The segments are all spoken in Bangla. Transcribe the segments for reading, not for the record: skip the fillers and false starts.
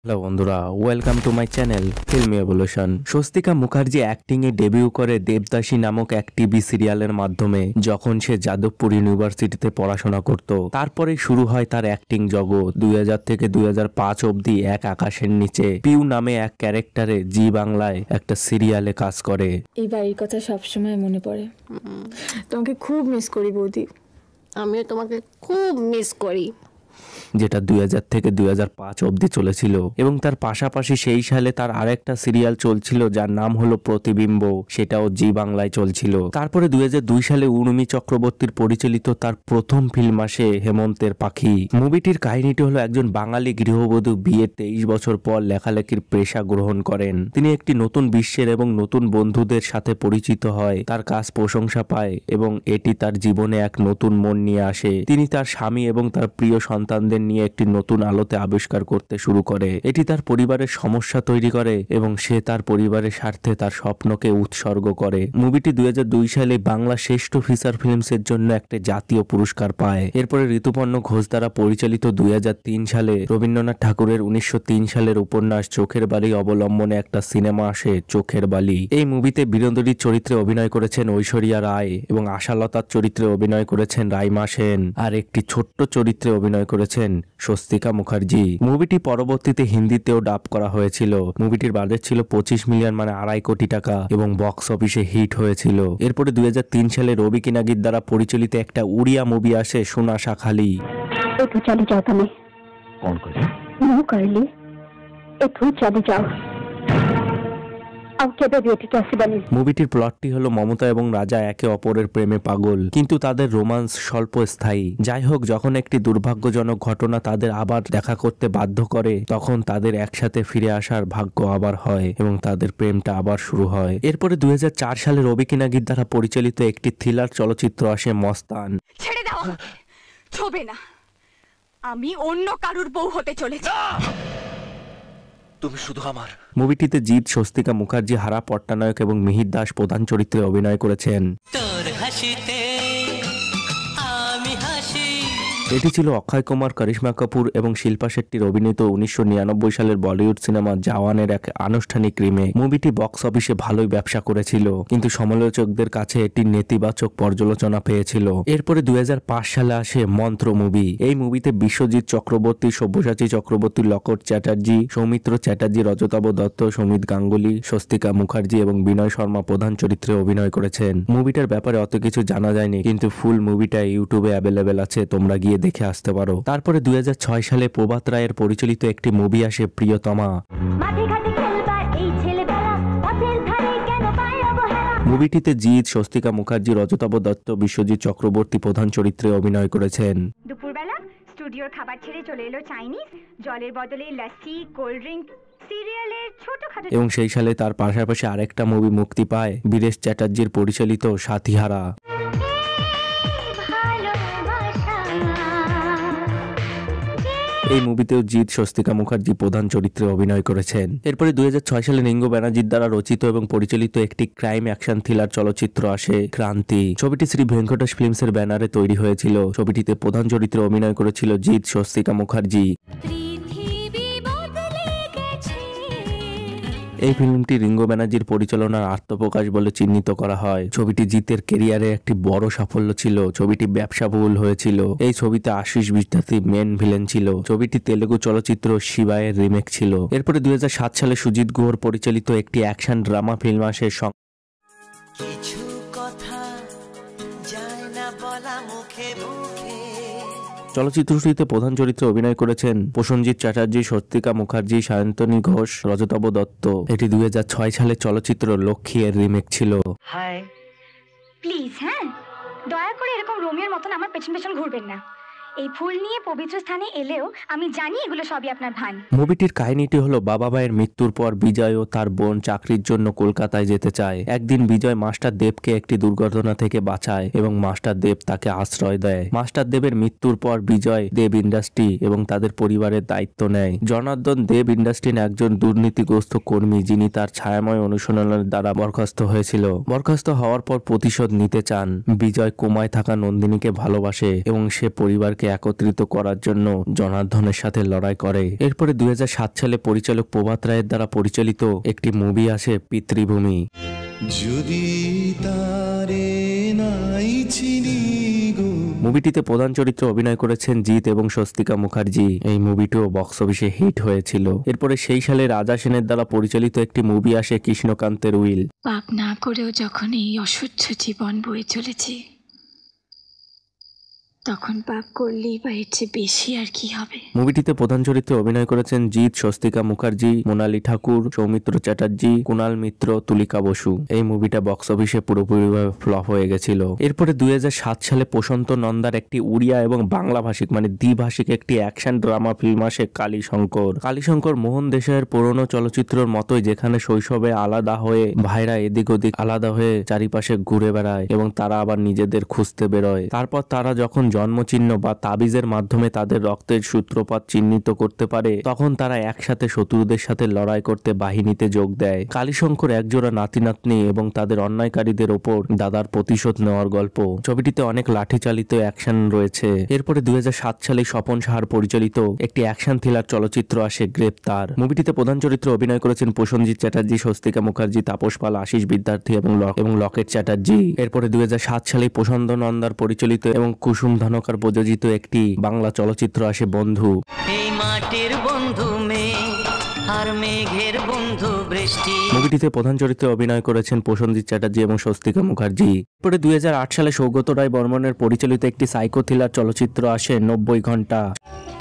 হ্যালো বন্ধুরা, welcome to my channel film evolution. Swastika Mukherjee acting A debut করে দেবদাসী নামক এক টিভি সিরিয়ালের মাধ্যমে যখন সে যাদবপুর ইউনিভার্সিটিতে পড়াশোনা করত। তারপরে শুরু হয় তার অ্যাক্টিং জগৎ। 2000 থেকে 2005 অবধি এক আকাশের নিচে পিউ নামে এক ক্যারেক্টারে জি বাংলায় একটা সিরিয়ালে কাজ করে। এই বাড়ির কথা সবসময় মনে পড়ে। তোমাকে খুব মিস করি বৌদি। আমিও তোমাকে খুব মিস করি। যেটা 2000 থেকে 2005 অবধি চলেছিল এবং তার পাশাপাশি সেই সালে তার আরেকটা সিরিয়াল চলছিল যার নাম হলো প্রতিবিম্ব, সেটাও জি বাংলায় চলছিল। তারপরে 2002 সালে উর্মি চক্রবর্তীর পরিচালিত তার প্রথম ফিল্ম আসে হেমন্তের পাখি। মুভিটির কাহিনীটি হলো একজন বাঙালি গৃহবধূ বিয়ের 23 বছর পর লেখালেখির পেশা গ্রহণ করেন। তিনি একটি নতুন বিশ্বের এবং নতুন বন্ধুদের সাথে পরিচিত হয়, তার কাজ প্রশংসা পায় এবং এটি তার জীবনে এক নতুন মন নিয়ে আসে। তিনি তার স্বামী এবং তার প্রিয় সন্তানদের নিয়ে একটি নতুন আলোতে আবিষ্কার করতে শুরু করে। এটি তার পরিবারের সমস্যা তৈরি করে এবং সে তার পরিবারের স্বার্থে তার স্বপ্নকে উৎসর্গ করে। মুভিটি 2002 সালে বাংলা শ্রেষ্ঠ ফিচার ফিল্মসের জন্য একটা জাতীয় পুরস্কার পায়। এরপরে ঋতুপর্ণ ঘোষ দ্বারা পরিচালিত 2003 সালে রবীন্দ্রনাথ ঠাকুরের 1903 সালের উপন্যাস চোখের বালি অবলম্বনে একটা সিনেমা আসে চোখের বালি। এই মুভিতে বিনোদিনীর চরিত্রে অভিনয় করেছেন ঐশ্বরিয়া রায় এবং আশালতার চরিত্রে অভিনয় করেছেন রাইমা সেন, আর একটি ছোট্ট চরিত্রে অভিনয় করেছেন স্বস্তিকা মুখার্জি। মুভিটি পরবর্তীতে হিন্দিতেও ডাব করা হয়েছিল। মুভিটির বাজেট ছিল 25 মিলিয়ন মানে 2.5 কোটি টাকা এবং বক্স অফিসে হিট হয়েছিল। এরপরে 2003 সালে রবি কিনাগির দ্বারা পরিচালিত একটা উড়িয়া মুভি আসে সোনা শাখালি। মুভিটির প্লটটি হলো মমতা এবং রাজা একে অপরের প্রেমে পাগল, কিন্তু তাদের রোমান্স স্বল্প স্থায়ী। যাই হোক, যখন একটি দুর্ভাগ্যজনক ঘটনা তাদের আবার দেখা করতে বাধ্য করে তখন তাদের একসাথে ফিরে আসার ভাগ্য আবার হয় এবং তাদের প্রেমটা আবার শুরু হয়। এরপরে 2004 সালে রবি কিনাগির দ্বারা পরিচালিত একটি থ্রিলার চলচ্চিত্র আসে মস্তান। ছেড়ে দাও, ছবে না, আমি অন্য কারুর বউ হতে চলেছি। তুমি শুধু আমার। মুভিটিতে জিৎ, স্বস্তিকা মুখার্জি, হারা পট্টনায়ক এবং মিহির দাস প্রধান চরিত্রে অভিনয় করেছেন। এটি ছিল অক্ষয় কুমার, করিশ্মা কাপুর এবং শিল্পা শেট্টির অভিনীত 1999 সালের বলিউড সিনেমা জওয়ানের এক আনুষ্ঠানিক রিমেক। মুভিটি বক্স অফিসে ভালোই ব্যবসা করেছিল, কিন্তু সমালোচকদের কাছে এটি নেতিবাচক পর্যালোচনা পেয়েছিল। এরপরে 2005 সালে আসে মন্ত্র মুভি। এই মুভিতে বিশ্বজিৎ চক্রবর্তী, সব্যসাচী চক্রবর্তী, লকেট চ্যাটার্জি, সৌমিত্র চ্যাটার্জি, রজতাভ দত্ত, সমিত গাঙ্গুলি, স্বস্তিকা মুখার্জি এবং বিনয় শর্মা প্রধান চরিত্রে অভিনয় করেছেন। মুভিটার ব্যাপারে অত কিছু জানা যায়নি, কিন্তু ফুল মুভিটা ইউটিউবে অ্যাভেলেবেল আছে, তোমরা গিয়ে দেখে আসতে পারো। তারপরে 2006 সালে প্রভাত রায়ের পরিচালিত একটি মুভি আসে প্রিয়তমা। মুভিটিতে জিৎ, স্বস্তিকা মুখার্জি, রজতাভ দত্ত, বিশ্বজিৎ চক্রবর্তী প্রধান চরিত্রে অভিনয় করেছেন। দুপুরবেলা স্টুডিওর খাবার ছেড়ে চলে এলো চাইনিজ, জলের বদলে লস্যি, কোল্ড ড্রিঙ্ক, সিরিয়ালের ছোটখাটো। এবং সেই সালে তার পাশাপাশি আরেকটা মুভি মুক্তি পায় বীরেশ চ্যাটার্জির পরিচালিত সাথীহারা। এই মুভিতেও জিৎ, স্বস্তিকা মুখার্জি প্রধান চরিত্রে অভিনয় করেছেন। এরপরে 2006 সালে রিঙ্গো ব্যানার্জির দ্বারা রচিত এবং পরিচালিত একটি ক্রাইম অ্যাকশন থ্রিলার চলচ্চিত্র আসে ক্রান্তি। ছবিটি শ্রী ভেঙ্কটেশ ফিল্মসের ব্যানারে তৈরি হয়েছিল। ছবিটিতে প্রধান চরিত্রে অভিনয় করেছিল জিৎ, স্বস্তিকা মুখার্জি। এই ফিল্মটি রিঙ্গো ব্যানার্জির পরিচালনার আত্মপ্রকাশ বলে চিহ্নিত করা হয়। ছবিটি জিতের ক্যারিয়ারে একটি বড় সাফল্য ছিল। ছবিটি ব্যবসাবহুল হয়েছিল। এই ছবিতে আশিস বিদ্যার্থী মেন ভিলেন ছিল। ছবিটি তেলুগু চলচ্চিত্র শিবায়ের রিমেক ছিল। এরপরে 2007 সালে সুজিত গুহর পরিচালিত একটি অ্যাকশন ড্রামা ফিল্ম আসে কিছু কথা যায় না বলা মুখে মুখে। চলচ্চিত্রটিতে প্রধান চরিত্রে অভিনয় করেছেন প্রসেনজিৎ চ্যাটার্জি, স্বস্তিকা মুখার্জি, সায়ন্তনী ঘোষ, রজতাভ দত্ত। এটি 2006 সালের চলচ্চিত্র লক্ষ্মী এর রিমেক ছিল। হাই প্লিজ, হ্যাঁ দয়া করে এরকম রোমিওর মতন আমার পেছন পেছন ঘুরবেন না। এই ফুল নিয়ে পবিত্র স্থানে এলেও আমি জানি এগুলো সবই আপনার ভান। মুভিটির কাহিনীটি হলো বাবা মায়ের মৃত্যুর পর বিজয় ও তার বোন চাকরির জন্য কলকাতায় যেতে চায়। একদিন বিজয় মাস্টার দেবকে একটি দুর্ঘটনা থেকে বাঁচায় এবং মাস্টার দেব তাকে আশ্রয় দেয়। মাস্টার দেবের মৃত্যুর পর বিজয় দেব ইন্ডাস্ট্রি এবং তাদের পরিবারের দায়িত্ব নেয়। জনার্দন দেব ইন্ডাস্ট্রির একজন দুর্নীতিগ্রস্ত কর্মী, যিনি তার ছায়াময় অনুশীলনের দ্বারা বরখাস্ত হয়েছিল। বরখাস্ত হওয়ার পর প্রতিশোধ নিতে চান। বিজয় কোমায় থাকা নন্দিনীকে ভালোবাসে এবং সে পরিবারকে একত্রিত করার জন্য জনার্দনের সাথে লড়াই করে। এরপরে 2007 সালে পরিচালক প্রভাত রায়ের দ্বারা পরিচালিত একটি মুভি আসে পিতৃভূমি। যদি তারে নাই চিনি গো। মুভিটিতে প্রধান চরিত্রে অভিনয় করেছেন জিৎ এবং স্বস্তিকা মুখার্জি। এই মুভিটিও বক্স অফিসে হিট হয়েছিল। এরপরে সেই সালে রাজা সেনের দ্বারা পরিচালিত একটি মুভি আসে কৃষ্ণকান্তের উইল। পাপ না করেও যখন এই অসহ্য জীবন বয়ে চলেছে, তখন পাপ করলেই বা এর চেয়ে বেশি আর কি হবে। মুভিটিতে প্রধান চরিত্রে অভিনয় করেছেন জিৎ, স্বস্তিকা মুখার্জি, মোনালি ঠাকুর, সৌমিত্র চ্যাটার্জি, কুণাল মিত্র, তুলিকা বসু। এই মুভিটা বক্স অফিসে পুরোপুরিভাবে ফ্লপ হয়ে গেছিল। এরপরে 2007 সালে প্রশান্ত নন্দার একটি উড়িয়া এবং বাংলা ভাষিক মানে দ্বিভাষিক একটি অ্যাকশন ড্রামা ফিল্ম আসে কালীশঙ্কর। কালীশঙ্কর মোহন দেশাইয়ের পুরনো চলচ্চিত্রের মতোই, যেখানে শৈশবে আলাদা হয়ে ভাইরা এদিক ওদিক আলাদা হয়ে চারিপাশে ঘুরে বেড়ায় এবং তারা আবার নিজেদের খুঁজতে বেরোয়। তারপর তারা যখন জন্মচিহ্ন বা তাবিজের মাধ্যমে তাদের রক্তের সূত্রপাত চিহ্নিত করতে পারে, তখন তারা একসাথে শত্রুদের সাথে লড়াই করতে বাহিনীতে যোগ দেয়। কালীশঙ্কর একজোড়া নাতি নাতনি এবং তাদের অন্যায়কারীদের ওপর দাদার প্রতিশোধ নেওয়ার গল্প। ছবিটিতে অনেক লাঠিচালিত অ্যাকশন রয়েছে। এরপরে 2007 সালে স্বপন সাহার পরিচালিত একটি অ্যাকশন থ্রিলার চলচ্চিত্র আসে গ্রেপ্তার। মুভিটিতে প্রধান চরিত্রে অভিনয় করেছেন প্রসেনজিৎ চ্যাটার্জি, স্বস্তিকা মুখার্জি, তাপস পাল, আশিস বিদ্যার্থী এবং লকেট চ্যাটার্জি। এরপরে 2007 সালে প্রশান্ত নন্দার পরিচালিত এবং কুসুম ধানকার প্রযোজিত একটি বাংলা চলচ্চিত্র আসে বন্ধু। এই মাটির বন্ধু মেঘ আর মেঘের বন্ধু বৃষ্টি। মুভিটিতে প্রধান চরিত্রে অভিনয় করেছেন প্রসেনজিৎ চ্যাটার্জি এবং স্বস্তিকা মুখার্জি। এরপরে 2008 সালে সৌগত রায় বর্মনের পরিচালিত একটি সাইকো থ্রিলার চলচ্চিত্র আসে 90 ঘন্টা।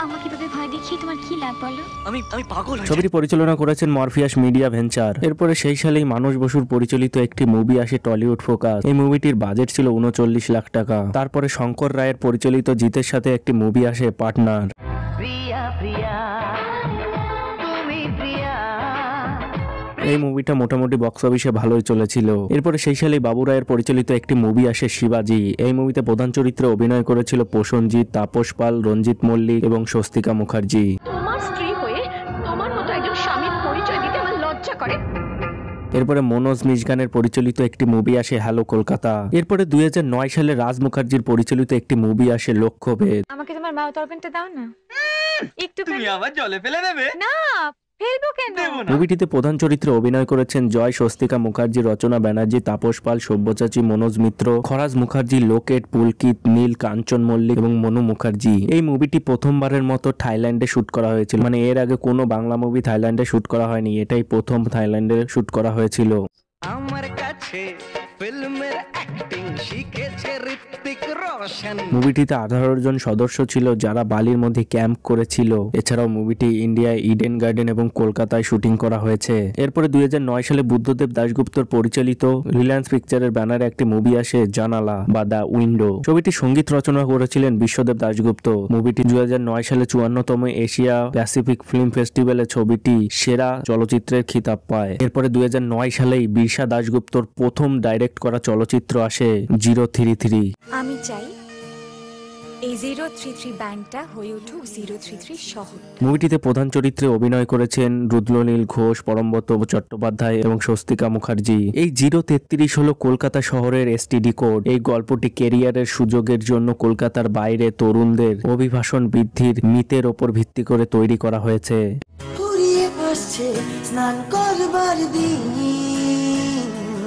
আমাকে ভাবে ভয় দেখিয়ে তোমার কি লাভ বলো? আমি পাগল হয়ে ছবিটি পরিচালনা করেছেন মরফিয়াস মিডিয়া ভেঞ্চার। এরপরে সেই সালেই মানস বসুর পরিচালিত একটি মুভি আসে টলিউড ফোকাস। এই মুভিটির বাজেট ছিল 39 লাখ টাকা। তারপরে শঙ্কর রায়ের পরিচালিত জিতের সাথে একটি মুভি আসে পার্টনার। প্রিয়া প্রিয়া তুমি প্রিয়া। এই মুভিটা মোটামুটি বক্স অফিসে ভালোই চলেছিল। এরপরে সেই সালেই বাবু রায়ের পরিচালিত একটি মুভি আসে শিবাজি। এই মুভিতে প্রধান চরিত্রে অভিনয় করেছিল প্রসেনজিৎ, তাপস পাল, রঞ্জিত মল্লিক এবং স্বস্তিকা মুখার্জি। তোমার স্ত্রী হয়ে তোমার মতো একজন স্বামীর পরিচয় দিতে আমার লজ্জা করে। এরপরে মনোজ মিজগানের পরিচালিত একটি মুভি আসে হ্যালো কলকাতা। এরপরে 2009 সালে রাজ মুখার্জির পরিচালিত একটি মুভি আসে লক্ষ্যভেদ। আমাকে তোমার মাউথ অর্গানটা দাও না একটু। তুমি আবার জলে ফেলে দেবে না, ফেলবো কেন? মুভিটিতে প্রধান চরিত্রে অভিনয় করেছেন জয়, স্বস্তিকা মুখার্জি, রচনা ব্যানার্জি, তাপস পাল, সব্যসাচী, মনোজ মিত্র, খরাজ মুখার্জি, লোকেট, পুলকিত, নীল, কাঞ্চন মল্লিক এবং মনু মুখার্জি। এই মুভিটি প্রথমবারের মতো থাইল্যান্ডে শুট করা হয়েছিল। মানে এর আগে কোনো বাংলা মুভি থাইল্যান্ডে শুট করা হয়নি, এটাই প্রথম থাইল্যান্ডে শুট করা হয়েছিল। আমার কাছে ফিল্মের অ্যাক্টিং শিখেছে ঋত্বিক রোশন। মুভিটিতে 18 জন সদস্য ছিল যারা বালির মধ্যে ক্যাম্প করেছিল। এছাড়াও মুভিটি ইন্ডিয়ায় ইডেন গার্ডেন এবং কলকাতায় শুটিং করা হয়েছে। এরপরে 2009 সালে বুদ্ধদেব দাশগুপ্তর পরিচালিত রিলায়েন্স পিকচারের ব্যানারে একটি মুভি আসে জানালা বা দ্য উইন্ডো। ছবিটি সঙ্গীত রচনা করেছিলেন বিশ্বদেব দাশগুপ্ত। মুভিটি 2009 সালে 54তম এশিয়া প্যাসিফিক ফিল্ম ফেস্টিভ্যালে ছবিটি সেরা চলচ্চিত্রের খিতাব পায়। এরপরে 2009 সালেই বিরসা দাশগুপ্তর প্রথম ডাইরেক্ট করা চলচ্চিত্র আসে 033। আমি চাই এই 033 ব্যাংকটা হয়ে উঠুক 033 শহর। মুভিটিতে প্রধান চরিত্রে অভিনয় করেছেন রুদ্রনীল ঘোষ, পরমব্রত চট্টোপাধ্যায় এবং স্বস্তিকা মুখার্জি। এই 033 হলো কলকাতা শহরের এসটিডি কোড। এই গল্পটি ক্যারিয়ারের সুযোগের জন্য কলকাতার বাইরে তরুণদের অভিবাসন বৃদ্ধির মিতের ওপর ভিত্তি করে তৈরি করা হয়েছে।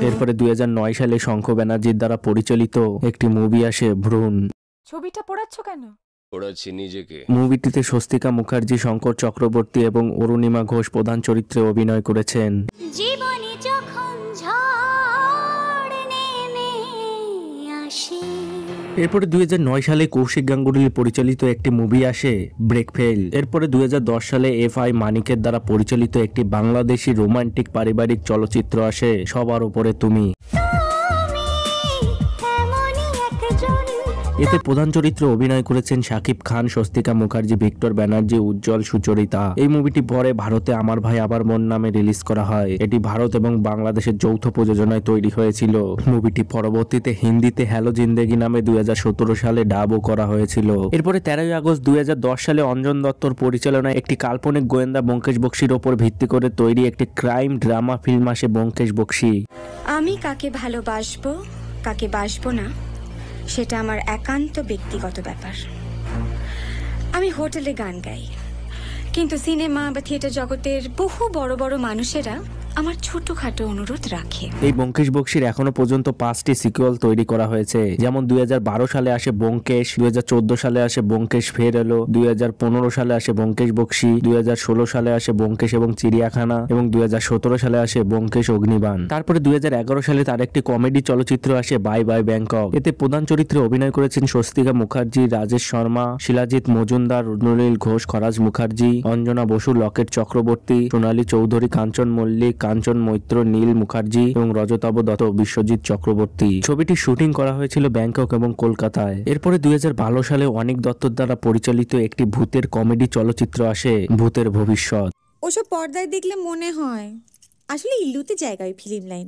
এরপরে 2009 সালে শঙ্খ ব্যানার্জির দ্বারা পরিচালিত একটি মুভি আসে ভ্রূণ। ছবিটা পড়াচ্ছ কেন? পড়াচ্ছি নিজেকে। মুভিটিতে স্বস্তিকা মুখার্জি, শঙ্কর চক্রবর্তী এবং অরুণিমা ঘোষ প্রধান চরিত্রে অভিনয় করেছেন। জীবনে যখন ঝড় নেমে আসে। এরপরে 2009 সালে কৌশিক গাঙ্গুলি পরিচালিত একটি মুভি আসে ব্রেকফেল। এরপরে 2010 সালে FI মানিকের দ্বারা পরিচালিত একটি বাংলাদেশি রোমান্টিক পারিবারিক চলচ্চিত্র আসে সবার উপরে তুমি। এতে প্রধান চরিত্রে অভিনয় করেছেন শাকিব খান, স্বস্তিকা মুখার্জি, ভিক্টর ব্যানার্জি, উজ্জ্বল, সুচরিতা। এই মুভিটি পরে ভারতে আমার ভাই আবার মন নামে রিলিজ করা হয়। এটি ভারত এবং বাংলাদেশের যৌথ প্রযোজনায় তৈরি হয়েছিল। মুভিটি পরবর্তীতে হিন্দিতে হ্যালো জিন্দেগি নামে 2017 সালে ডাবও করা হয়েছিল। এরপরে 13 আগস্ট 2010 সালে অঞ্জন দত্তর পরিচালনায় একটি কাল্পনিক গোয়েন্দা ব্যোমকেশ বক্সির ওপর ভিত্তি করে তৈরি একটি ক্রাইম ড্রামা ফিল্ম আসে ব্যোমকেশ বক্সি। আমি কাকে ভালোবাসবো কাকে বাসবো না সেটা আমার একান্ত ব্যক্তিগত ব্যাপার। আমি হোটেলে গান গাই, কিন্তু সিনেমা বা থিয়েটার জগতের বহু বড় বড় মানুষেরা আমার ছোটখাটো অনুরোধ রাখে। এই ব্যোমকেশ বক্সির এখনো পর্যন্ত 5টি সিকুয়েল তৈরি করা হয়েছে, যেমন 2012 সালে আসে ব্যোমকেশ, 2014 সালে আসে ব্যোমকেশ ফের এলো, 2015 সালে আসে ব্যোমকেশ বক্সি, 2016 সালে আসে ব্যোমকেশ এবং চিড়িয়াখানা এবং 2017 সালে আসে ব্যোমকেশ অগ্নিবাণ। তারপরে 2011 সালে তার একটি কমেডি চলচ্চিত্র আসে বাই বাই ব্যাংকক। এতে প্রধান চরিত্রে অভিনয় করেছেন স্বস্তিকা মুখার্জি, রাজেশ শর্মা, শিলাজিৎ মজুমদার, রুদ্রনীল ঘোষ, খরাজ মুখার্জি, অঞ্জনা বসু, লকেট চক্রবর্তী, সোনালী চৌধুরী, কাঞ্চন মল্লিক, কাঞ্চন মৈত্র, নীল মুখার্জি এবং রজতাভ দত্ত, বিশ্বজিৎ চক্রবর্তী। ছবিটি শুটিং করা হয়েছিল ব্যাংকক এবং কলকাতায়। এরপরে 2012 সালে অনিক দত্তর দ্বারা পরিচালিত একটি ভূতের কমেডি চলচ্চিত্র আসে ভূতের ভবিষ্যৎ। ওসব পর্দায় দেখলে মনে হয় আসলে ইল্লুতে জায়গায় ফিল্ম লাইন।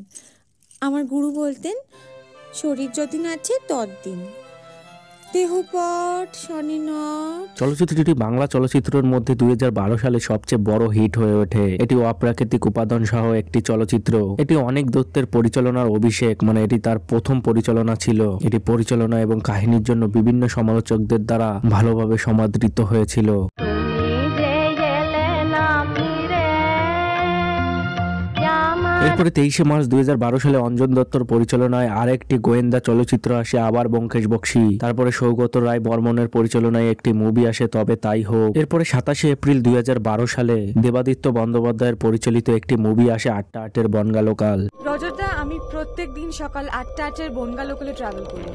আমার গুরু বলতেন, শরীর যতদিন আছে ততদিন, দেহপট শনিনট। চলচ্চিত্রটি বাংলা চলচ্চিত্রের মধ্যে 2012 সালে সবচেয়ে বড় হিট হয়ে ওঠে। এটি অপ্রাকৃতিক উপাদান সহ একটি চলচ্চিত্র। এটি অনিক দত্তের পরিচালনার অভিষেক, মানে এটি তার প্রথম পরিচালনা ছিল। এটি পরিচালনা এবং কাহিনীর জন্য বিভিন্ন সমালোচকদের দ্বারা ভালোভাবে সমাদৃত হয়েছিল। এরপরে 23শে মার্চ 2012 সালে অঞ্জন দত্তর পরিচালনায় আরেকটি গোয়েন্দা চলচ্চিত্র আসে আবার ব্যোমকেশ বক্সি। তারপরে সৌগত রায় বর্মনের পরিচালনায় একটি মুভি আসে তবে তাই হোক। এরপরে 27শে এপ্রিল 2012 সালে দেবাদিত্য বন্দ্যোপাধ্যায়ের পরিচালিত একটি মুভি আসে 8টা 8-এর বনগা লোকাল। রজতা, আমি প্রত্যেক দিন সকাল 8টা 8-এর বনগা লোকালে ট্রাভেল করি।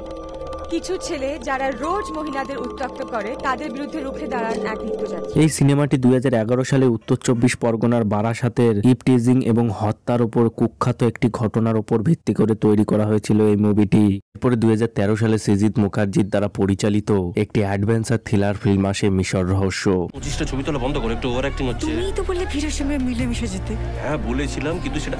কিছু ছেলে যারা রোজ মহিলাদের উত্ত্যক্ত করে তাদের বিরুদ্ধে রুখে দাঁড়ান এক নিত্যযাত্রী। এই সিনেমাটি 2011 সালে উত্তর 24 পরগনার বারাসাতের ইপটিজিং এবং হত্যার উপর কুখ্যাত একটি ঘটনার উপর ভিত্তি করে তৈরি করা হয়েছিল এই মুভিটি। এরপরে 2013 সালে সৃজিত মুখার্জির দ্বারা পরিচালিত একটি অ্যাডভেঞ্চার থ্রিলার ফিল্ম আসে মিশর রহস্য। 25টা ছবি তোলা বন্ধ করে, একটু ওভার অ্যাক্টিং হচ্ছে। তুমি তো বললে ভিড়ের সঙ্গে মিলেমিশে যেতে। হ্যাঁ বলেছিলাম, কিন্তু সেটা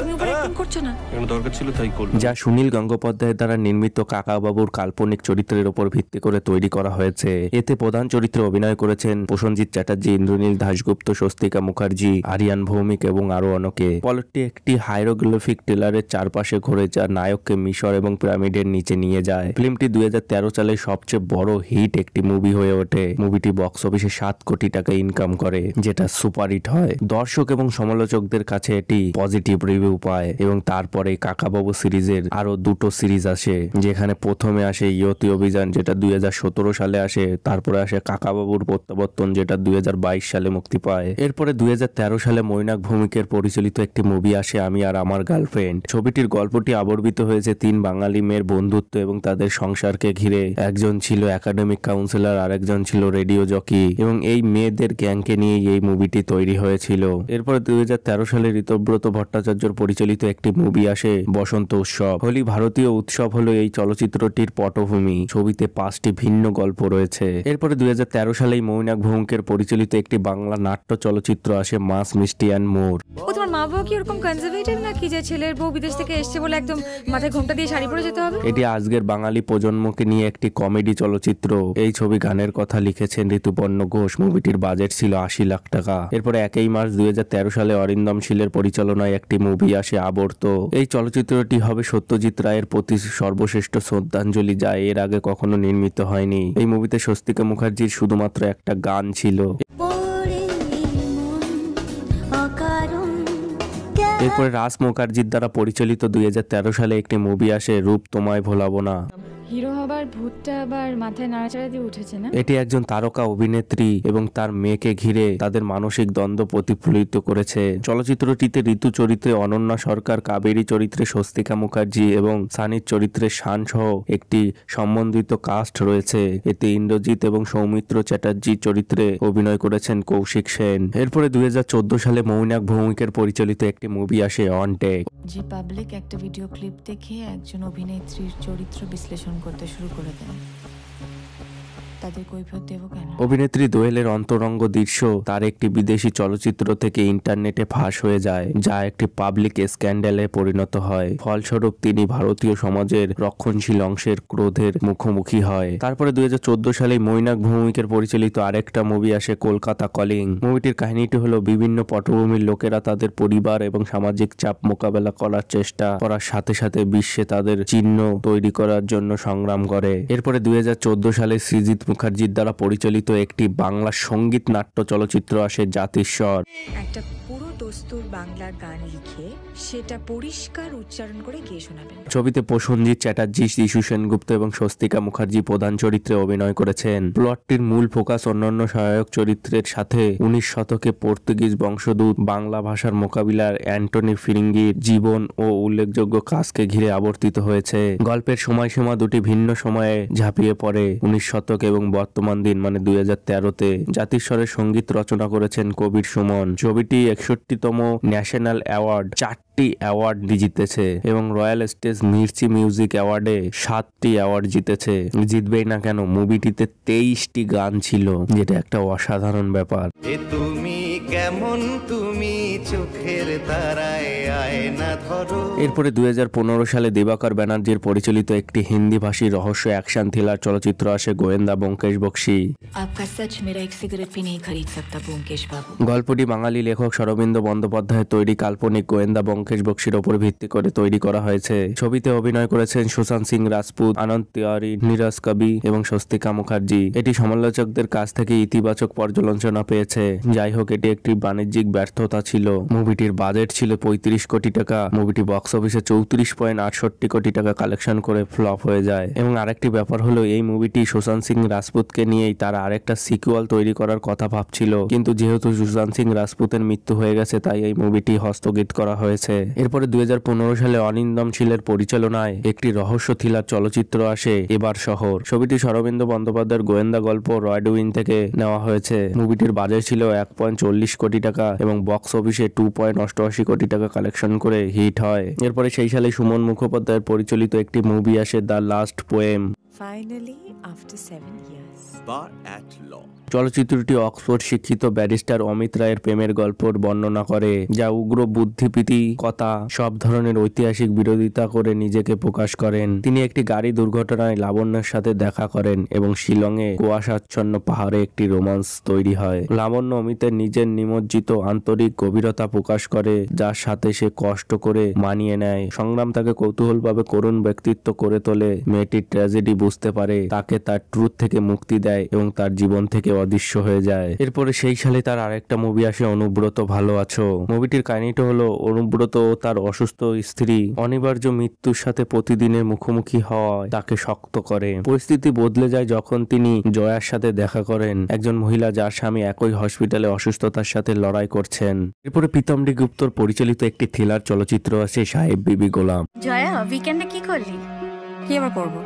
তুমি ওভার অ্যাক্টিং করছো না। দরকার ছিল তাই করলাম। যা সুনীল গঙ্গোপাধ্যায়ের দ্বারা নির্মিত কাকাবাবুর কাল্পনিক চরিত্রের উপর ভিত্তি করে তৈরি করা হয়েছে। এতে প্রধান চরিত্রে অভিনয় করেছেন প্রসেনজিৎ চ্যাটার্জি, ইন্দ্রনীল দাশগুপ্ত, স্বস্তিকা মুখার্জি, আরিয়ান ভৌমিক এবং আরো অনেকে। প্লটটি একটি হাইরোগ্লিফিক টেলারের চারপাশে ঘোরে, যা নায়ককে মিশর এবং পিরামিডের নিচে নিয়ে যায়। ফিল্মটি 2013 সালে সবচেয়ে বড় হিট একটি মুভি হয়ে ওঠে। মুভিটি বক্স অফিসে 7 কোটি টাকা ইনকাম করে, যেটা সুপারহিট হয়। দর্শক এবং সমালোচকদের কাছে এটি পজিটিভ রিভিউ পায় এবং তারপরে কাকাবাবু সিরিজের আরো 2টো সিরিজ আসে, যেখানে প্রথমে আসে ইয়তি অভিযান, যেটা 2017 সালে আসে। তারপরে আসে কাকাবাবুর প্রত্যাবর্তন, যেটা 2022 সালে মুক্তি পায়। এরপরে 2013 সালে মৈনাক ভৌমিকের পরিচালিত একটি মুভি আসে আমি আর আমার গার্লফ্রেন্ড। ছবিটির গল্পটি আবর্তিত হয়েছে 3 বাঙালি মেয়ের বন্ধুত্ব এবং তাদের সংসারকে ঘিরে। একজন ছিল একাডেমিক কাউন্সিলর, আরেকজন ছিল রেডিও জকি, এবং এই মেয়েদের গ্যাংকে নিয়ে এই মুভিটি তৈরি হয়েছিল। এরপরে 2013 সালে ঋতব্রত ভট্টাচার্যর পরিচালিত একটি মুভি আসে বসন্ত উৎসব। হোলি ভারতীয় উৎসব হলো এই চলচ্চিত্রটির পটভূমি। ছবিতে 5টি ভিন্ন গল্প রয়েছে। এরপরে 2013 সালেই মৈনাক ভৌমিকের পরিচালিত একটি বাংলা নাট্য চলচ্চিত্র আসে মাছ মিষ্টি অ্যান্ড মোর। ও তোমার মা বাবা কি এরকম কনজারভেটিভ নাকি যে ছেলের বউ বিদেশ থেকে এসেছে বলে একদম মাথায় ঘোমটা দিয়ে শাড়ি পরে যেতে হবে? এটি আজকের বাঙালি প্রজন্মকে নিয়ে একটি কমেডি চলচ্চিত্র। এই ছবি গানের কথা লিখেছেন ঋতুপর্ণ ঘোষ। মুভিটির বাজেট ছিল 80 লাখ টাকা। এরপরে 1 মার্চ 2013 সালে অরিন্দম শীলের পরিচালনায় একটি মুভি আসে আবর্ত। এই চলচ্চিত্রটি হবে সত্যজিৎ রায়ের প্রতি সর্বশ্রেষ্ঠ শ্রদ্ধাঞ্জলি, যা এর আগে কখনো নির্মিত হয়নি। এই মুভিতে স্বস্তিকা মুখার্জির শুধুমাত্র একটা গান ছিল। এরপরে রাজ মুখার্জির দ্বারা পরিচালিত 2013 সালে একটি মুভি আসে রূপ তোমায় ভোলাবো না। হিরো হবার ভূতটা আবার মাথায় নাড়াচাড়া দিয়ে উঠেছে না? এটি একজন তারকা অভিনেত্রী এবং তার মেয়েকে ঘিরে তাদের মানসিক দ্বন্দ্ব প্রতিফলিত করেছে। চলচ্চিত্রটিতে ঋতু চরিত্রে অনন্যা সরকার, কাবেরী চরিত্রে স্বস্তিকা মুখার্জি এবং সানির চরিত্রে শান সহ একটি সম্বন্ধিত কাস্ট রয়েছে। এতে ইন্দ্রজিৎ এবং সৌমিত্র চ্যাটার্জি চরিত্রে অভিনয় করেছেন কৌশিক সেন। এরপরে 2014 সালে মৈনাক ভৌমিকের পরিচালিত একটি মুভি আসে অন টেক। যে পাবলিক একটা ভিডিও ক্লিপ দেখে একজন অভিনেত্রীর চরিত্র বিশ্লেষণ করতে শুরু করে দেন, তাদের কৈফিয়ত দেবো কেন? অভিনেত্রী দোয়েলের অন্তরঙ্গ দৃশ্য তার একটি বিদেশি চলচ্চিত্র থেকে ইন্টারনেটে ফাঁস হয়ে যায়, যা একটি পাবলিক স্ক্যান্ডালে পরিণত হয়। ফলস্বরূপ তিনি ভারতীয় সমাজের রক্ষণশীল অংশের ক্রোধের মুখোমুখি হয়। তারপরে 2014 সালে মৈনাক ভৌমিকের পরিচালিত আরেকটা মুভি আসে, কলকাতা কলিং। মুভিটির কাহিনীটি হলো বিভিন্ন পটভূমির লোকেরা তাদের পরিবার এবং সামাজিক চাপ মোকাবেলা করার চেষ্টা করার সাথে সাথে বিশ্বে তাদের চিহ্ন তৈরি করার জন্য সংগ্রাম করে। এরপরে 2014 সালে সৃজিত মুখার্জির দ্বারা পরিচালিত একটি বাংলা সঙ্গীত নাট্য চলচ্চিত্র আসে, জাতিস্বর। একটা পুরো দস্তুর বাংলা গান লিখে সেটা পরিষ্কার উচ্চারণ করে গিয়ে শোনাবেন। ছবিতে প্রসেনজিৎ চ্যাটার্জি, শিশু সেনগুপ্ত এবং স্বস্তিকা মুখার্জি প্রধান চরিত্রে অভিনয় করেছেন। প্লটটির মূল ফোকাস অন্যান্য সহায়ক চরিত্রের সাথে 19 শতকে পর্তুগিজ বংশোদ্ভূত বাংলা ভাষার মোকাবিলার অ্যান্টনি ফিরিঙ্গির জীবন ও উল্লেখযোগ্য কাজকে ঘিরে আবর্তিত হয়েছে। গল্পের সময়সীমা দুটি ভিন্ন সময়ে ঝাঁপিয়ে পড়ে, 19 শতক এবং বর্তমান দিন মানে 2013-তে। জাতিস্বরের সঙ্গীত রচনা করেছেন কবির সুমন। ছবিটি 61তম ন্যাশনাল অ্যাওয়ার্ড 4টি অ্যাওয়ার্ড জিতেছে এবং রয়্যাল স্টেজ মির্চি মিউজিক অ্যাওয়ার্ডে 7টি অ্যাওয়ার্ড জিতেছে। জিতবেই না কেন, মুভিটিতে 23টি গান ছিল, যেটা একটা অসাধারণ ব্যাপার। তুমি কেমন, তুমি চোখের তারায় আয়না ধরো। এরপরে 2015 সালে দিবাকর ব্যানার্জির পরিচালিত একটি হিন্দি ভাষী রহস্য অ্যাকশন থ্রিলার চলচ্চিত্র আসে, গোয়েন্দা ব্যোমকেশ বক্সী। आपका सच मेरा एक सिगरेट भी नहीं खरीद सकता ब्যোমকেশ বাবু। গল্পটি বাঙালি লেখক শরদিন্দু বন্দ্যোপাধ্যায়ের তৈরি কাল্পনিক গোয়েন্দা ব্যোমকেশ বক্সীর ওপর ভিত্তি করে তৈরি করা হয়েছে। ছবিতে অভিনয় করেছেন সুশান্ত সিং রাজপুত, আনন্দ তিওয়ারি, নীরজ কবি এবং স্বস্তিকা মুখার্জি। এটি সমালোচকদের কাছ থেকে ইতিবাচক পর্যালোচনা পেয়েছে। যাই হোক, এটি একটি বাণিজ্যিক ব্যর্থতা ছিল। মুভিটির বাজেট ছিল 35 কোটি টাকা। মুভিটি বক্স অফিসে 34.68 কোটি টাকা কালেকশন করে ফ্লপ হয়ে যায়। এবং আরেকটি ব্যাপার হলো, এই মুভিটি সুশান্ত সিং রাজপুতকে নিয়েই তারা আরেকটা সিকুয়াল তৈরি করার কথা ভাবছিল, কিন্তু যেহেতু সুশান্ত সিং রাজপুতের মৃত্যু হয়ে গেছে তাই এই মুভিটি স্থগিত করা হয়েছে। এরপরে 2015 সালে অনিন্দম শীলের পরিচালনায় একটি রহস্য থ্রিলার চলচ্চিত্র আসে, এবার শহর। ছবিটি শরদিন্দু বন্দ্যোপাধ্যায়ের গোয়েন্দা গল্প রয়ডউইন থেকে নেওয়া হয়েছে। মুভিটির বাজেট ছিল 1.40 কোটি টাকা এবং বক্স অফিসে 2.88 কোটি টাকা কালেকশন করে হিট হয়। এরপরে সেই সালে সুমন মুখোপাধ্যায়ের পরিচালিত একটি মুভি আসে, the last poem. Finally, after 7 years. Bar at law. চলচ্চিত্রটি অক্সফোর্ড শিক্ষিত ব্যারিস্টার অমিত রায়ের প্রেমের গল্পর বর্ণনা করে, যা উগ্র বুদ্ধিপ্রীতিকতা সব ধরনের ঐতিহাসিক বিরোধিতা করে নিজেকে প্রকাশ করেন। তিনি একটি গাড়ি দুর্ঘটনায় লাবণ্যের সাথে দেখা করেন এবং শিলংয়ে কুয়াশাচ্ছন্ন পাহাড়ে একটি রোমান্স তৈরি হয়। লাবণ্য অমিতের নিজের নিমজ্জিত আন্তরিক গভীরতা প্রকাশ করে, যার সাথে সে কষ্ট করে মানিয়ে নেয়। সংগ্রাম তাকে কৌতূহলভাবে করুণ ব্যক্তিত্ব করে তোলে। মেয়েটির ট্র্যাজেডি বুঝতে পারে, তাকে তার ট্রুথ থেকে মুক্তি দেয় এবং তার জীবন থেকে অদৃশ্য হয়ে যায়। এরপরে সেই সালে তার আরেকটা মুভি আসে, অনুব্রত ভালো আছো। মুভিটির কাহিনীটা হলো, অনুব্রত ও তার অসুস্থ স্ত্রী অনিবার্য মৃত্যুর সাথে প্রতিদিনের মুখোমুখি হওয়ায় তাকে শক্ত করে। পরিস্থিতি বদলে যায় যখন তিনি জয়ার সাথে দেখা করেন, একজন মহিলা যার স্বামী একই হসপিটালে অসুস্থতার সাথে লড়াই করছেন। এরপরে প্রীতম গুপ্তর পরিচালিত একটি থ্রিলার চলচ্চিত্র আছে, সাহেব বিবি গোলাম। জয়া, উইকেন্ডে কি করলি? কি আবার করবো?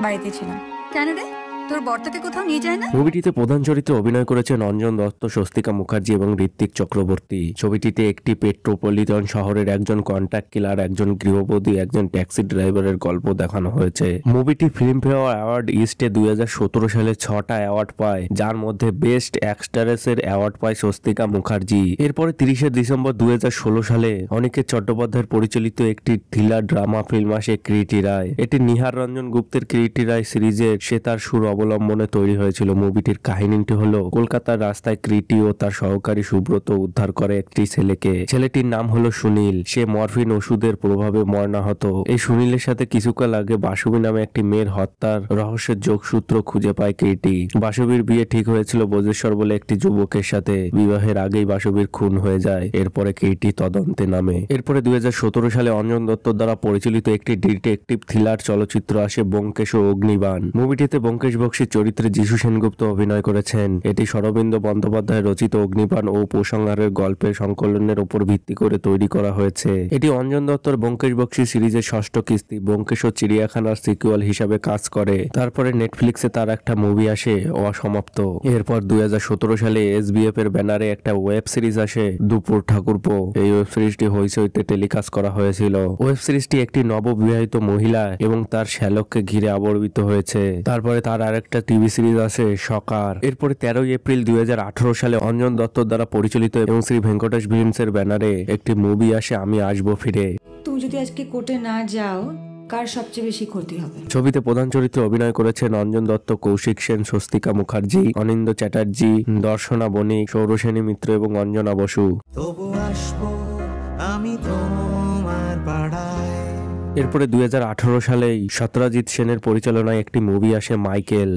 বাড়িতে ছিলাম। কেন রে, তোর বর্তাকে কোথাও নিয়ে যায় না? মুভিটিতে প্রধান চরিত্রে অভিনয় করেছেন অঞ্জন দত্ত, স্বস্তিকা মুখার্জি এবং ঋত্বিক চক্রবর্তী। ছবিটিতে একটি পেট্রোপলিটন শহরের একজন কন্ট্রাক্ট কিলার, একজন গৃহবধূ, একজন ট্যাক্সি ড্রাইভারের গল্প দেখানো হয়েছে। মুভিটি ফিল্মফেয়ার অ্যাওয়ার্ড ইস্টে 2017 সালে 6টা অ্যাওয়ার্ড পায়, যার মধ্যে বেস্ট অ্যাক্ট্রেসের অ্যাওয়ার্ড পায় স্বস্তিকা মুখার্জি। এরপরে 30শে ডিসেম্বর 2016 সালে অনিকেত চট্টোপাধ্যায়ের পরিচালিত একটি থ্রিলার ড্রামা ফিল্ম আসে, কীর্তি রায়। এটি নিহার রঞ্জন গুপ্তের কীর্তি রায় সিরিজের সেতার সুর অবলম্বনে তৈরি হয়েছিল। মুভিটির কাহিনীটি হলো, কলকাতার রাস্তায় কৃতি ও তার সহকারী সুব্রত উদ্ধার করে একটি ছেলেকে। ছেলেটির নাম হলো সুনীল। সে মরফিন ওষুধের প্রভাবে মরণাহত। এই সুনীলের সাথে কিছুকাল আগে বাসুবী নামে একটি মেয়ের হত্যার রহস্যের যোগসূত্র খুঁজে পায় কৃতি। বাসুবীর বিয়ে ঠিক হয়েছিল ব্রজেশ্বর বলে একটি যুবকের সাথে। বিবাহের আগেই বাসুবীর খুন হয়ে যায়। এরপরে কৃতি তদন্তে নামে। এরপরে 2017 সালে অঞ্জন দত্তর দ্বারা পরিচালিত একটি ডিটেকটিভ থ্রিলার চলচ্চিত্র আসে, ব্যোমকেশ ও অগ্নিবাণ। মুভিটিতে ব্যোমকেশ বক্সী চরিত্রে যিশু সেনগুপ্ত অভিনয় করেছেন। এটি শরদিন্দু বন্দ্যোপাধ্যায় রচিত অগ্নিবাণ ও উপসংহারের গল্পের সংকলনের উপর ভিত্তি করে তৈরি করা হয়েছে। এটি অঞ্জন দত্তর ব্যোমকেশ বক্সী সিরিজের 6ষ্ঠ কিস্তি। ব্যোমকেশ ও চিড়িয়াখানার সিকুয়াল হিসাবে কাজ করে। তারপরে নেটফ্লিক্সে তার একটা মুভি আসে, অসমাপ্ত। এরপর 2017 সালে SBF এর ব্যানারে একটা ওয়েব সিরিজ আসে, দুপুর ঠাকুরপো। এই ওয়েব সিরিজটি হইচইতে টেলিকাস্ট করা হয়েছিল। ওয়েব সিরিজটি একটি নববিবাহিত মহিলা এবং তার শ্যালককে ঘিরে আবর্তিত হয়েছে। তারপরে তার আরেকটা টিভি সিরিজ আসে সকার। এরপরে 13 এপ্রিল 2018 সালে অঞ্জন দত্তর দ্বারা পরিচালিত এবং শ্রী ভেঙ্কটেশ ফিল্মসের ব্যানারে একটি মুভি আসে আমি আসবো ফিরে। তুমি যদি আজকে কোর্টে না যাও কার সবচেয়ে বেশি ক্ষতি হবে? ছবিতে প্রধান চরিত্রে অভিনয় করেছেন অঞ্জন দত্ত, কৌশিক সেন, স্বস্তিকা মুখার্জি, অনিন্দ চ্যাটার্জি, দর্শনা বণিক, সৌরসেনী মিত্র এবং অঞ্জনা বসু। তবু আসবো আমি তোমার পাড়ায়। এরপরে 2018 সালেই সত্যজিৎ সেনের পরিচালনায় একটি মুভি আসে মাইকেল।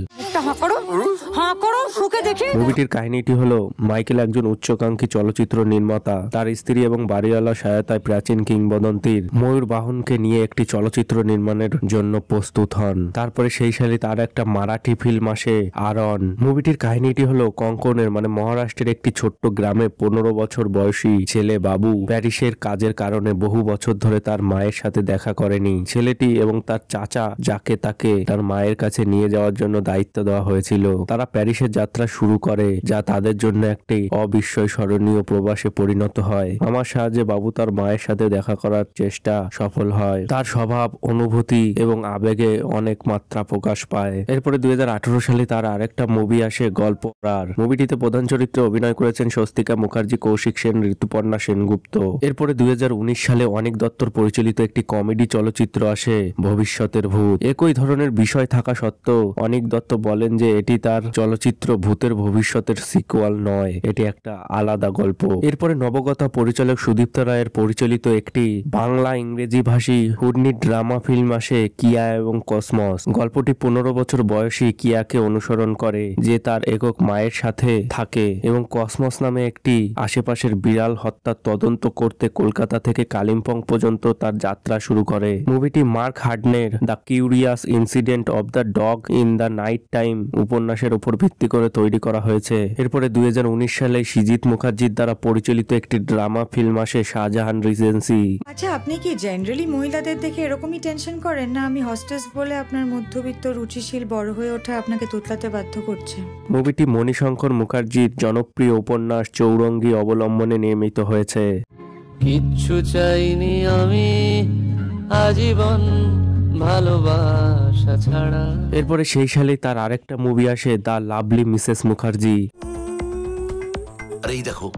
মুভিটির কাহিনীটি হলো মাইকেল একজন উচ্চাকাঙ্ক্ষী চলচ্চিত্র নির্মাতা। তার স্ত্রী এবং বাড়িওয়ালা সহায়তায় প্রাচীন কিংবদন্তির ময়ূর বাহনকে নিয়ে একটি চলচ্চিত্র নির্মাণের জন্য প্রস্তুত হন। তারপরে সেই সালে তার একটা মারাঠি ফিল্ম আসে আরন। মুভিটির কাহিনীটি হলো কঙ্কনের মানে মহারাষ্ট্রের একটি ছোট্ট গ্রামে 15 বছর বয়সী ছেলে বাবু প্যারিসের কাজের কারণে বহু বছর ধরে তার মায়ের সাথে দেখা করেনি। ছেলেটি এবং তার চাচা যাকে তাকে তার মায়ের কাছে নিয়ে যাওয়ার জন্য দায়িত্ব দেওয়া হয়েছিল। তারা প্যারিসের যাত্রা শুরু করে, যা তাদের জন্য একটি অবিস্ময় স্মরণীয় প্রবাসে পরিণত হয়। মামার সাহায্যে বাবু তার মায়ের সাথে দেখা করার চেষ্টা সফল হয়। তার স্বভাব, অনুভূতি এবং আবেগে অনেক মাত্রা প্রকাশ পায়। এরপরে 2018 সালে তার আরেকটা মুভি আসে গল্পরার। মুভিটিতে প্রধান চরিত্রে অভিনয় করেছেন স্বস্তিকা মুখার্জি, কৌশিক সেন, ঋতুপর্ণা সেনগুপ্ত। এরপরে 2019 সালে অনিক দত্তর পরিচালিত একটি কমেডি চলচ্চিত্র আসে ভবিষ্যতের ভূত। একই ধরনের বিষয় থাকা সত্ত্বেও অনিক দত্ত বলেন যে এটি তার চলচ্চিত্র ভূতের ভবিষ্যতের সিকুয়াল নয়, এটি একটা আলাদা গল্প। এরপরে নবগতা পরিচালক সুদীপ্ত রায়ের পরিচালিত একটি বাংলা ইংরেজি ভাষী হুডনি ড্রামা ফিল্ম আসে কিয়া এবং কসমস। গল্পটি 15 বছর বয়সী কিয়াকে অনুসরণ করে, যে তার একক মায়ের সাথে থাকে এবং কসমস নামে একটি আশেপাশের বিড়াল হত্যার তদন্ত করতে কলকাতা থেকে কালিম্পং পর্যন্ত তার যাত্রা শুরু করে। মুভিটি মার্ক হার্ডনের the curious incident of the dog in the night time উপন্যাসের উপর ভিত্তি করে তৈরি করা হয়েছে। এরপরে 2019 সালে সৃজিত মুখার্জির দ্বারা পরিচালিত একটি ড্রামা ফিল্ম আসে শাহজাহান রিজেন্সি। আচ্ছা, আপনি কি জেনারেলি মহিলাদের দেখে এরকমই টেনশন করেন, না আমি হস্টেস বলে আপনার মধ্যবিত্ত রুচিশীল বড় হয়ে ওঠা আপনাকে তোতলাতে বাধ্য করছে? মুভিটি মণিশঙ্কর মুখার্জির জনপ্রিয় উপন্যাস চৌরঙ্গী অবলম্বনে নির্মিত হয়েছে। কিচ্ছু চাইনি আমি আজীবন ভালোবাসা ছাড়া। এরপরে সেই সালে তার আরেকটা মুভি আসে দ্য লাভলি মিসেস মুখার্জি। আরে এই দেখো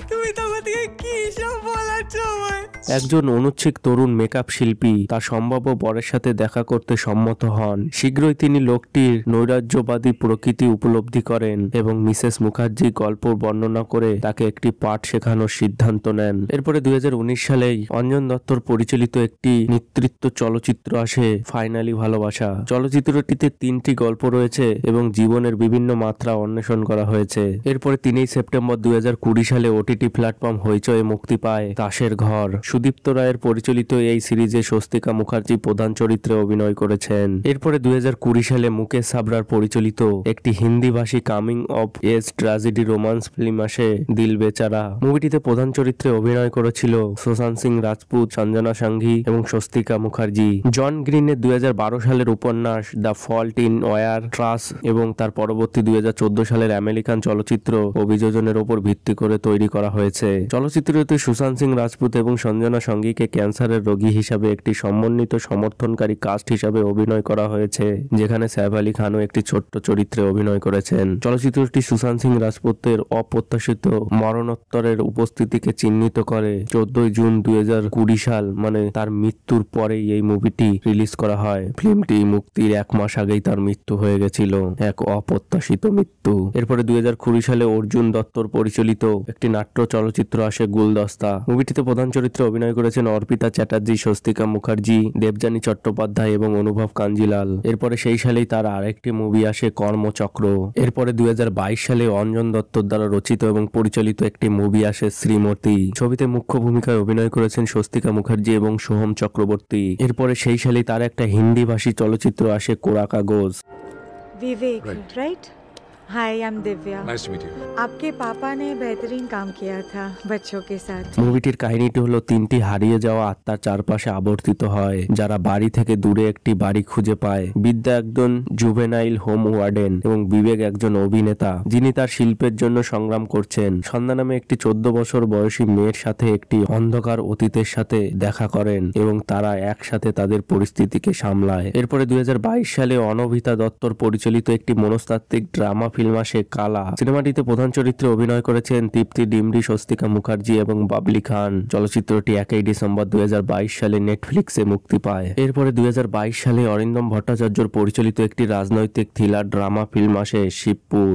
তুমি তো আমাকে কি সব বলাচ্ছ আমায়? একজন অনুচ্ছেদ তরুণ মেকআপ শিল্পী তার সম্ভাব্য বরের সাথে দেখা করতে সম্মত হন। শীঘ্রই তিনি লোকটির নৈরাজ্যবাদী প্রকৃতি উপলব্ধি করেন এবং মিসেস মুখার্জি গল্প বর্ণনা করে তাকে একটি পাঠ শেখানোর সিদ্ধান্ত নেন। এরপরে 2019 সালেই অঞ্জন দত্তর পরিচালিত একটি নেতৃত্ব চলচ্চিত্র আসে ফাইনালি ভালোবাসা। চলচ্চিত্রটিতে 3টি গল্প রয়েছে এবং জীবনের বিভিন্ন মাত্রা অন্বেষণ করা হয়েছে। এরপরে 3 সেপ্টেম্বর 2020 সালে ওটিটি প্ল্যাটফর্ম হইচয়ে মুক্তি পায় তাসের ঘর। সুদীপ্ত রায়ের পরিচালিত এই সিরিজে স্বস্তিকা মুখার্জি প্রধান চরিত্রে অভিনয় করেছেন। এরপরে 2020 সালে মুকেশ সাবরার পরিচালিত একটি হিন্দি ভাষী coming of age tragedy romance film আসে দিল বেচারা। মুভিটিতে প্রধান চরিত্রে অভিনয় করেছিল সুশান্ত সিং রাজপুত, সঞ্জনা সাঙ্ঘি এবং স্বস্তিকা মুখার্জি। জন গ্রিনের 2012 সালের উপন্যাস দ্য ফল্ট ইন ওয়ার ট্রাস এবং তার পরবর্তী 2014 সালের আমেরিকান চলচ্চিত্র অভিযোজনের উপর ভিত্তি করে তৈরি করা হয়েছে। চলচ্চিত্রটি সুশান্ত সিং রাজপুত এবং সঞ্জনা সঙ্গীকে ক্যান্সারের রোগী হিসাবে একটি সমন্বিত সমর্থনকারী কাস্ট হিসাবে অভিনয় করা হয়েছে, যেখানে সাইফ আলী খানও একটি ছোট্ট চরিত্রে অভিনয় করেছেন। চলচ্চিত্রটি সুশান্ত সিং রাজপুতের অপ্রত্যাশিত মরণোত্তরের উপস্থিতিকে চিহ্নিত করে। 14 জুন 2020 সাল মানে তার মৃত্যুর পরেই এই মুভিটি রিলিজ করা হয়। ফিল্মটি মুক্তির 1 মাস আগেই তার মৃত্যু হয়ে গেছিল, এক অপ্রত্যাশিত মৃত্যু। এরপরে 2020 সালে অর্জুন দত্তর পরিচালিত একটি নাট্য চলচ্চিত্র আসে গুলদস্তা। মুভিটিতে প্রধান চরিত্রে অভিনয় করেছেন অর্পিতা চ্যাটার্জি, স্বস্তিকা মুখার্জি, দেবযানী চট্টোপাধ্যায় এবং অনুভব কাঞ্জিলাল। এরপরে সেই সালেই তার আরেকটি মুভি আসে কর্মচক্র। এরপরে 2022 সালে অঞ্জন দত্তর দ্বারা রচিত এবং পরিচালিত একটি মুভি আসে শ্রীমতী। ছবিতে মুখ্য ভূমিকায় অভিনয় করেছেন স্বস্তিকা মুখার্জি এবং সোহম চক্রবর্তী। এরপরে সেই সালেই তার একটা হিন্দি ভাষী চলচ্চিত্র আসে Kora Kagaz. Bibek, right? Hi I am Divya. Nice to meet you. आपके पापा ने बेहतरीन काम किया था बच्चों के साथ। মুভিটির কাহিনীটি হলো তিনটি হারিয়ে যাওয়া আত্মার চারপাশে আবর্তিত হয় যারা বাড়ি থেকে দূরে একটি বাড়ি খুঁজে পায়। বিদ্যা একজন জুভেনাইল হোম ওয়ার্ডেন এবং বিবেক একজন অভিনেতা যিনি তার শিল্পের জন্য সংগ্রাম করছেন। সন্ধ্যা নামে একটি 14 বছর বয়সী মেয়ের সাথে একটি অন্ধকার অতীতের সাথে দেখা করেন এবং তারা একসাথে তাদের পরিস্থিতিকে সামলায়। এরপরে 2022 সালে অনভিতা দত্তর পরিচালিত একটি মনস্তাত্ত্বিক ড্রামা ফিল্ম আসে কালা। সিনেমাটিতে প্রধান চরিত্রে অভিনয় করেছেন তৃপ্তি ডিমরি, স্বস্তিকা মুখার্জি এবং বাবলি খান। চলচ্চিত্রটি 1 ডিসেম্বর 2022 সালে নেটফ্লিক্সে মুক্তি পায়। এরপরে 2022 সালে অরিন্দম ভট্টাচার্যর পরিচালিত একটি রাজনৈতিক থ্রিলার ড্রামা ফিল্ম আসে শিবপুর।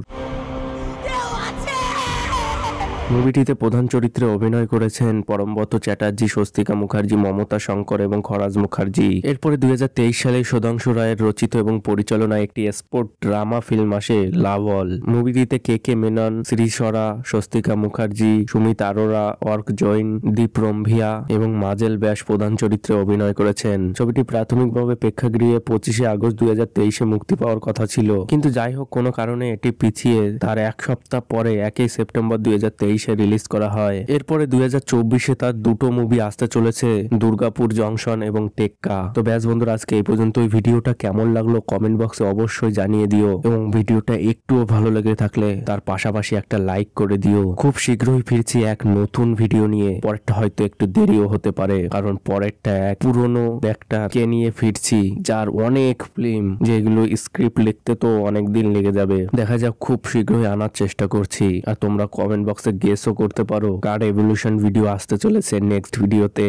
মুভিটিতে প্রধান চরিত্রে অভিনয় করেছেন পরমব্রত চ্যাটার্জি, স্বস্তিকা মুখার্জি, মমতা শঙ্কর এবং খরাজ মুখার্জি। এরপরে 2023 সালে সুধাংশু রায়ের রচিত এবং পরিচালনায় একটি স্পোর্ট ড্রামা ফিল্ম আসে লাভল। মুভিটিতে কে মেনন, শ্রীসরা, স্বস্তিকা মুখার্জি, সুমিত আরোরা, অর্ক জৈন, দীপ রম্ভিয়া এবং মাজেল ব্যাস প্রধান চরিত্রে অভিনয় করেছেন। ছবিটি প্রাথমিকভাবে প্রেক্ষাগৃহে 25 আগস্ট 2023 মুক্তি পাওয়ার কথা ছিল, কিন্তু যাই হোক কোনো কারণে এটি পিছিয়ে তার 1 সপ্তাহ পরে 1 সেপ্টেম্বর 2023 রিলিজ করা হয়। এরপরে 2024 তার দুটো মুভি আসতে চলেছে, দুর্গাপুর জংশন এবং টেক্কা। তো ব্যাস বন্ধুরা, আজকে এই পর্যন্ত। ভিডিওটা কেমন লাগলো কমেন্ট বক্সে অবশ্যই জানিয়ে দিও এবং ভিডিওটা একটুও ভালো লেগে থাকলে তার পাশাপাশি একটা লাইক করে দিও। খুব শীঘ্রই ফিরছি এক নতুন ভিডিও নিয়ে। পরেরটা হয়তো একটু দেরিও হতে পারে, কারণ পরেরটা এক পুরনো অ্যাক্টরকে নিয়ে ফিরছি যার অনেক ফিল্ম, যেগুলো স্ক্রিপ্ট লিখতে তো অনেক দিন লেগে যাবে। দেখা যাক, খুব শীঘ্রই আনার চেষ্টা করছি। আর তোমরা কমেন্ট বক্সে গেসও করতে পারো কার এভলিউশন ভিডিও আসতে চলেছে নেক্সট ভিডিওতে।